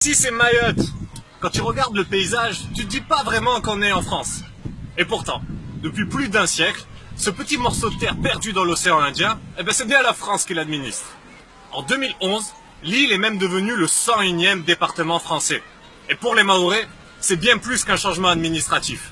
Si c'est Mayotte, quand tu regardes le paysage, tu te dis pas vraiment qu'on est en France. Et pourtant, depuis plus d'un siècle, ce petit morceau de terre perdu dans l'océan Indien, c'est bien la France qui l'administre. En 2011, l'île est même devenue le 101e département français. Et pour les Mahorais, c'est bien plus qu'un changement administratif.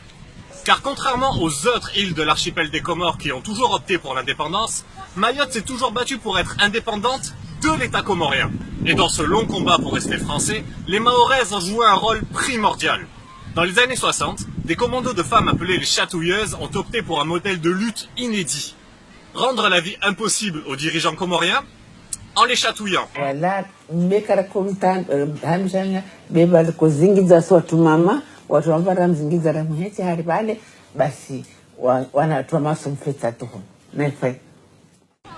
Car contrairement aux autres îles de l'archipel des Comores qui ont toujours opté pour l'indépendance, Mayotte s'est toujours battue pour être indépendante de l'État comorien. Et dans ce long combat pour rester français, les Mahorais ont joué un rôle primordial. Dans les années 60, des commandos de femmes appelées les chatouilleuses ont opté pour un modèle de lutte inédit. Rendre la vie impossible aux dirigeants comoriens en les chatouillant. Voilà,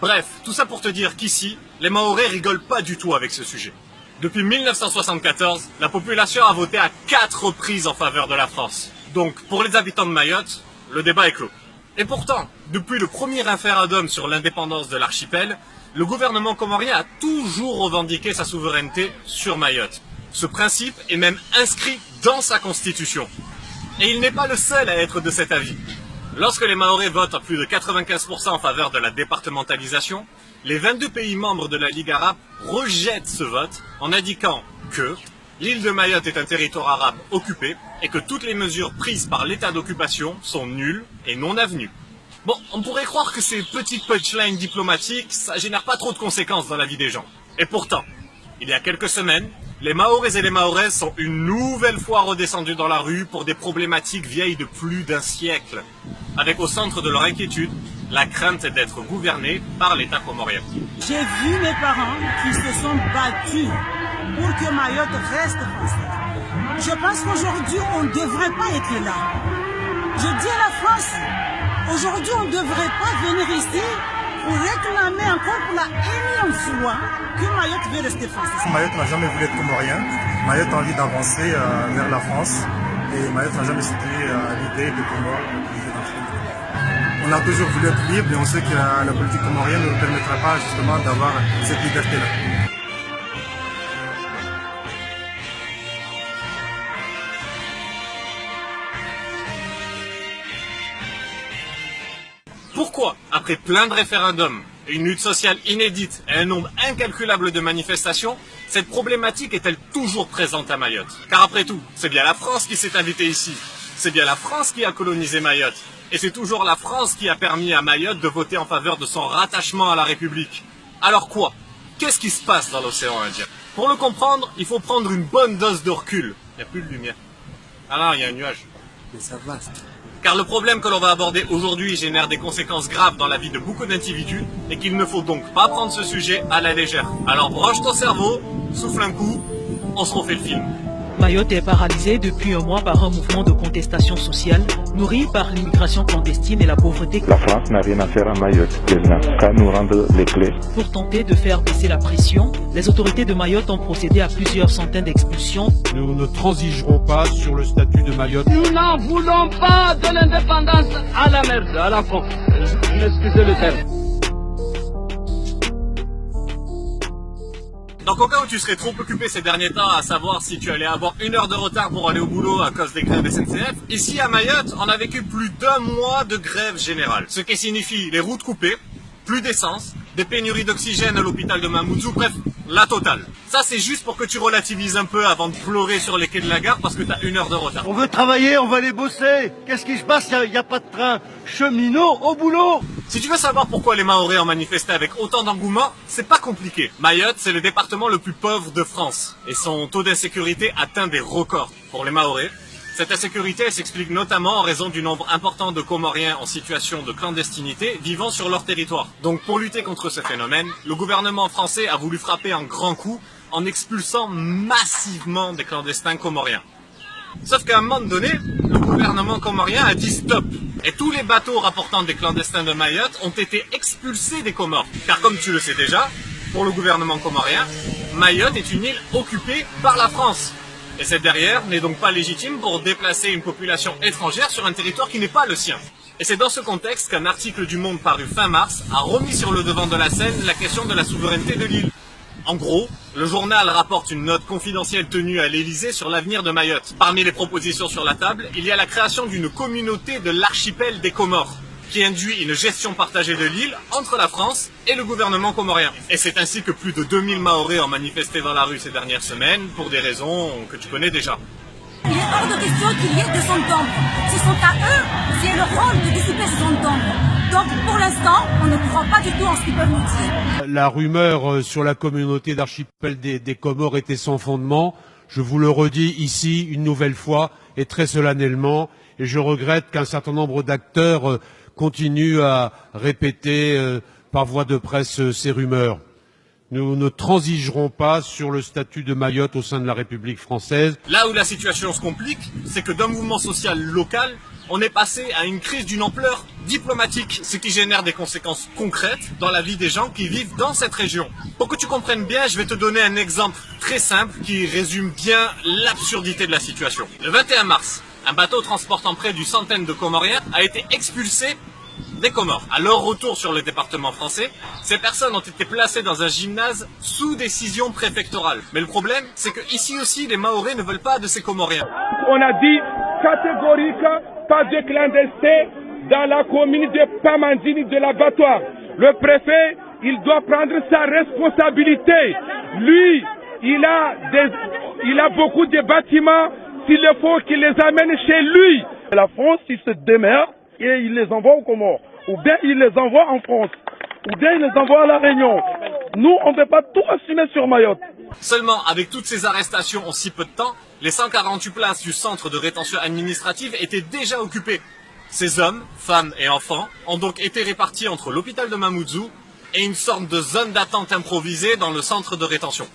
bref, tout ça pour te dire qu'ici, les Mahorais rigolent pas du tout avec ce sujet. Depuis 1974, la population a voté à 4 reprises en faveur de la France. Donc, pour les habitants de Mayotte, le débat est clos. Et pourtant, depuis le premier référendum sur l'indépendance de l'archipel, le gouvernement comorien a toujours revendiqué sa souveraineté sur Mayotte. Ce principe est même inscrit dans sa constitution. Et il n'est pas le seul à être de cet avis. Lorsque les Mahorais votent à plus de 95% en faveur de la départementalisation, les 22 pays membres de la Ligue arabe rejettent ce vote en indiquant que l'île de Mayotte est un territoire arabe occupé et que toutes les mesures prises par l'état d'occupation sont nulles et non avenues. Bon, on pourrait croire que ces petites punchlines diplomatiques, ça génère pas trop de conséquences dans la vie des gens. Et pourtant, il y a quelques semaines, les Mahorais et les Mahoraises sont une nouvelle fois redescendus dans la rue pour des problématiques vieilles de plus d'un siècle, avec au centre de leur inquiétude la crainte d'être gouvernés par l'État comorien. J'ai vu mes parents qui se sont battus pour que Mayotte reste française. Je pense qu'aujourd'hui, on ne devrait pas être là. Je dis à la France, aujourd'hui, on ne devrait pas venir ici pour réclamer encore pour la énième fois que Mayotte veut rester française. Mayotte n'a jamais voulu être comorien. Mayotte a envie d'avancer vers la France. Et Mayotte n'a jamais soutenu l'idée de Comores. On a toujours voulu être libre et on sait que la politique comorienne ne nous permettra pas justement d'avoir cette liberté-là. Pourquoi, après plein de référendums, une lutte sociale inédite et un nombre incalculable de manifestations, cette problématique est-elle toujours présente à Mayotte? Car après tout, c'est bien la France qui s'est invitée ici. C'est bien la France qui a colonisé Mayotte. Et c'est toujours la France qui a permis à Mayotte de voter en faveur de son rattachement à la République. Alors quoi? Qu'est-ce qui se passe dans l'océan Indien? Pour le comprendre, il faut prendre une bonne dose de recul. Il n'y a plus de lumière. Ah non, il y a un nuage. Mais ça va. Car le problème que l'on va aborder aujourd'hui génère des conséquences graves dans la vie de beaucoup d'individus et qu'il ne faut donc pas prendre ce sujet à la légère. Alors broche ton cerveau, souffle un coup, on se refait le film. Mayotte est paralysée depuis un mois par un mouvement de contestation sociale nourri par l'immigration clandestine et la pauvreté. La France n'a rien à faire à Mayotte, elle n'a qu'à nous rendre les clés. Pour tenter de faire baisser la pression, les autorités de Mayotte ont procédé à plusieurs centaines d'expulsions. Nous ne transigerons pas sur le statut de Mayotte. Nous n'en voulons pas de l'indépendance à la merde, à la con. Excusez le terme. Donc au cas où tu serais trop occupé ces derniers temps à savoir si tu allais avoir 1 heure de retard pour aller au boulot à cause des grèves SNCF, ici à Mayotte, on a vécu plus d'1 mois de grève générale. Ce qui signifie les routes coupées, plus d'essence, des pénuries d'oxygène à l'hôpital de Mamoudzou, bref, la totale. Ça c'est juste pour que tu relativises un peu avant de pleurer sur les quais de la gare parce que t'as 1 heure de retard. On veut travailler, on veut aller bosser. Qu'est-ce qui se passe? Il n'y a pas de train. Cheminot au boulot. Si tu veux savoir pourquoi les Mahorais ont manifesté avec autant d'engouement, c'est pas compliqué. Mayotte, c'est le département le plus pauvre de France et son taux d'insécurité atteint des records. Pour les Mahorais, cette insécurité s'explique notamment en raison du nombre important de Comoriens en situation de clandestinité vivant sur leur territoire. Donc pour lutter contre ce phénomène, le gouvernement français a voulu frapper un grand coup en expulsant massivement des clandestins comoriens. Sauf qu'à un moment donné, le gouvernement comorien a dit stop. Et tous les bateaux rapportant des clandestins de Mayotte ont été expulsés des Comores. Car comme tu le sais déjà, pour le gouvernement comorien, Mayotte est une île occupée par la France. Et cette dernière n'est donc pas légitime pour déplacer une population étrangère sur un territoire qui n'est pas le sien. Et c'est dans ce contexte qu'un article du Monde paru fin mars a remis sur le devant de la scène la question de la souveraineté de l'île. En gros, le journal rapporte une note confidentielle tenue à l'Élysée sur l'avenir de Mayotte. Parmi les propositions sur la table, il y a la création d'une communauté de l'archipel des Comores, qui induit une gestion partagée de l'île entre la France et le gouvernement comorien. Et c'est ainsi que plus de 2000 Mahorais ont manifesté dans la rue ces dernières semaines, pour des raisons que tu connais déjà. Il est hors de question qu'il y ait des zones d'ombre. Ce sont à eux, c'est leur rôle de dissiper ces zones d'ombre. Donc pour l'instant, on ne croit pas du tout en ce qu'ils peuvent nous dire. La rumeur sur la communauté d'archipel des Comores était sans fondement. Je vous le redis ici une nouvelle fois et très solennellement. Et je regrette qu'un certain nombre d'acteurs continuent à répéter par voie de presse ces rumeurs. Nous ne transigerons pas sur le statut de Mayotte au sein de la République française. Là où la situation se complique, c'est que d'un mouvement social local, on est passé à une crise d'une ampleur diplomatique, ce qui génère des conséquences concrètes dans la vie des gens qui vivent dans cette région. Pour que tu comprennes bien, je vais te donner un exemple très simple qui résume bien l'absurdité de la situation. Le 21 mars, un bateau transportant près d'une centaine de Comoriens a été expulsé des Comores. À leur retour sur le département français, ces personnes ont été placées dans un gymnase sous décision préfectorale. Mais le problème, c'est que ici aussi, les Mahorais ne veulent pas de ces Comoriens. On a dit catégorique, pas de clandestins dans la commune de Pamandini de l'abattoir. Le préfet, il doit prendre sa responsabilité. Lui, il a beaucoup de bâtiments. S'il le faut qu'il les amène chez lui. La France, il se démerde et il les envoie aux Comores. Ou bien il les envoie en France. Ou bien il les envoie à La Réunion. Nous, on ne peut pas tout assumer sur Mayotte. Seulement, avec toutes ces arrestations en si peu de temps, les 148 places du centre de rétention administrative étaient déjà occupées. Ces hommes, femmes et enfants ont donc été répartis entre l'hôpital de Mamoudzou et une sorte de zone d'attente improvisée dans le centre de rétention.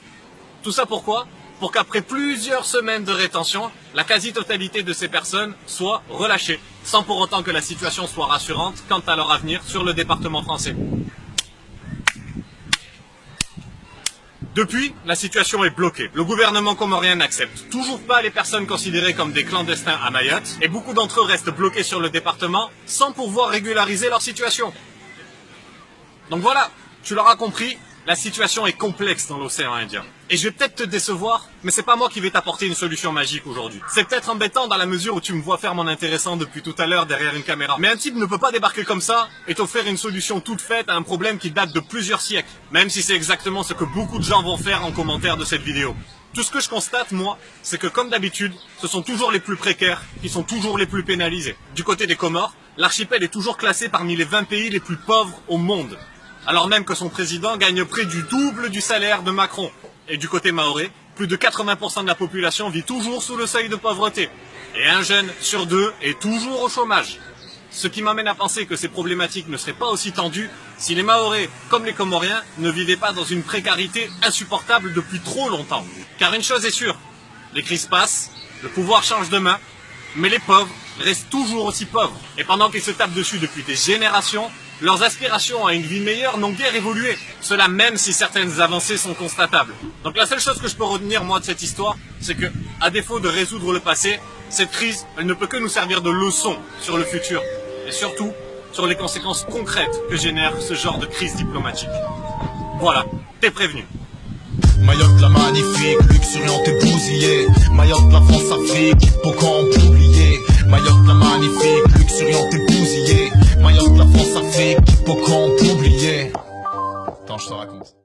Tout ça pourquoi ? Pour qu'après plusieurs semaines de rétention, la quasi-totalité de ces personnes soient relâchées, sans pour autant que la situation soit rassurante quant à leur avenir sur le département français. Depuis, la situation est bloquée. Le gouvernement comorien n'accepte toujours pas les personnes considérées comme des clandestins à Mayotte, et beaucoup d'entre eux restent bloqués sur le département sans pouvoir régulariser leur situation. Donc voilà, tu l'auras compris, la situation est complexe dans l'océan Indien. Et je vais peut-être te décevoir, mais c'est pas moi qui vais t'apporter une solution magique aujourd'hui. C'est peut-être embêtant dans la mesure où tu me vois faire mon intéressant depuis tout à l'heure derrière une caméra. Mais un type ne peut pas débarquer comme ça et t'offrir une solution toute faite à un problème qui date de plusieurs siècles. Même si c'est exactement ce que beaucoup de gens vont faire en commentaire de cette vidéo. Tout ce que je constate, moi, c'est que comme d'habitude, ce sont toujours les plus précaires qui sont toujours les plus pénalisés. Du côté des Comores, l'archipel est toujours classé parmi les 20 pays les plus pauvres au monde. Alors même que son président gagne près du double du salaire de Macron. Et du côté mahorais, plus de 80% de la population vit toujours sous le seuil de pauvreté. Et un jeune sur deux est toujours au chômage. Ce qui m'amène à penser que ces problématiques ne seraient pas aussi tendues si les Mahorais, comme les Comoriens, ne vivaient pas dans une précarité insupportable depuis trop longtemps. Car une chose est sûre, les crises passent, le pouvoir change de main, mais les pauvres restent toujours aussi pauvres. Et pendant qu'ils se tapent dessus depuis des générations, leurs aspirations à une vie meilleure n'ont guère évolué. Cela même si certaines avancées sont constatables. Donc la seule chose que je peux retenir moi de cette histoire, c'est que, à défaut de résoudre le passé, cette crise, elle ne peut que nous servir de leçon sur le futur. Et surtout, sur les conséquences concrètes que génère ce genre de crise diplomatique. Voilà, t'es prévenu. Mayotte la magnifique, luxuriante et bousillée. Mayotte la France-Afrique, hippocampe oublié. Mayotte la magnifique, luxuriante et bousillée. Mayotte la France-Afrique, hippocampe oublié. Attends, je te raconte.